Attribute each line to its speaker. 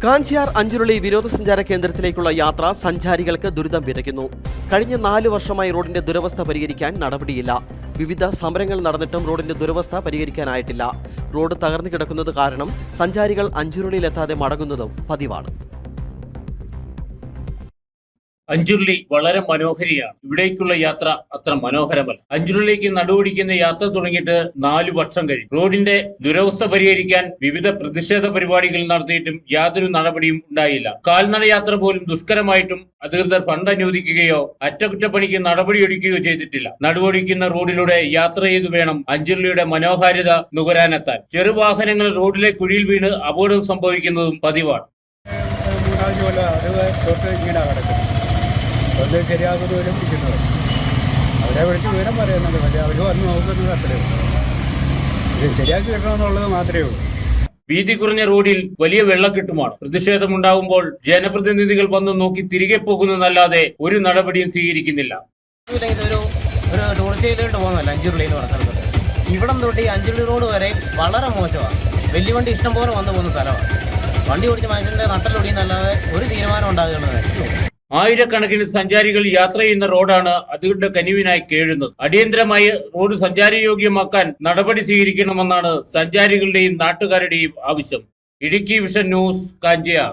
Speaker 1: കാഞ്ചിയാർ അഞ്ചുരുളി വിനോദസഞ്ചാര കേന്ദ്രത്തിലേക്കുള്ള യാത്ര സഞ്ചാരികൾക്ക് ദുരിതം വിതയ്ക്കുന്നു. കഴിഞ്ഞ 4 വർഷമായി റോഡിന്റെ ദുരവസ്ഥ പരിഹരിക്കാൻ നടപടിയില്ല. വിവിധ സമരങ്ങൾ നടന്നിട്ടും റോഡിന്റെ ദുരവസ്ഥ പരിഹരിക്കാനായിട്ടില്ല. റോഡ് തകർന്നു കിടക്കുന്നത് കാരണം സഞ്ചാരികൾ അഞ്ചുരുളിയിലെത്താതെ മടങ്ങുന്നതും പതിവാണ്.
Speaker 2: അഞ്ചുരുളി വളരെ മനോഹരിയാണ്. ഇവിടേക്കുള്ള യാത്ര അത്ര മനോഹരമല്ല. അഞ്ചുരുളിലേക്ക് നടുവൊടിക്കുന്ന യാത്ര തുടങ്ങിയിട്ട് 4 വർഷം കഴിഞ്ഞു. റോഡിന്റെ ദുരവസ്ഥ പരിഹരിക്കാൻ വിവിധ പ്രതിഷേധ പരിപാടികൾ നടത്തിയിട്ടും യാതൊരു നടപടിയും ഉണ്ടായില്ല. കാൽനട യാത്ര പോലും ദുഷ്കരമായിട്ടും അധികൃതർ ഫണ്ട് അനുവദിക്കുകയോ അറ്റകുറ്റപ്പണിക്ക് നടപടിയെടുക്കുകയോ ചെയ്തിട്ടില്ല. നടുവൊടിക്കുന്ന റോഡിലൂടെ യാത്ര ചെയ്തു വേണം അഞ്ചുരുളിയുടെ മനോഹാരിത നുകരാനെത്താൻ. ചെറുവാഹനങ്ങൾ റോഡിലെ കുഴിയിൽ വീണ് അപകടം സംഭവിക്കുന്നതും പതിവാണ്.
Speaker 3: ശരിയാകുന്നവരും ഇരിക്കുന്നത് അവരെ വിളിച്ച് വിവരം പറയുന്നുണ്ട്. പക്ഷേ അവർ വന്ന് നോക്കുന്നത് അത്രയേ ഉള്ളൂ. ഇത് ശരിയാക്കി കിട്ടണമെന്നുള്ളത് മാത്രമേ ഉള്ളൂ.
Speaker 2: വീതി കുറഞ്ഞ റോഡിൽ വലിയ വെള്ളക്കെട്ടുമാണ്. പ്രതിഷേധമുണ്ടാകുമ്പോൾ ജനപ്രതിനിധികൾ വന്ന് നോക്കി തിരികെ പോകുന്നതല്ലാതെ ഒരു നടപടിയും സ്വീകരിക്കുന്നില്ല.
Speaker 4: ഒരു ടൂറിസ്റ്റ് പോകുന്നതല്ല അഞ്ചുരുളി എന്ന് പറഞ്ഞ സ്ഥലത്ത്. ഇവിടം തൊട്ട് ഈ അഞ്ചുരുളി റോഡ് വരെ വളരെ മോശമാണ്. വലിയ വണ്ടി ഇഷ്ടംപോലെ വന്നു പോകുന്ന സ്ഥലമാണ്. വണ്ടി ഓടിച്ച് മനുഷ്യന്റെ നട്ടലൊടിയെന്നല്ലാതെ ഒരു തീരുമാനം ഉണ്ടാകുന്നതായിരിക്കും.
Speaker 2: ആയിരക്കണക്കിന് സഞ്ചാരികൾ യാത്ര ചെയ്യുന്ന റോഡാണ് അധികൃതരുടെ കനിവിനായി കേഴുന്നത്. അടിയന്തരമായി റോഡ് സഞ്ചാരയോഗ്യമാക്കാൻ നടപടി സ്വീകരിക്കണമെന്നാണ് സഞ്ചാരികളുടെയും നാട്ടുകാരുടെയും ആവശ്യം. Idukki vision news, Kanchiyar.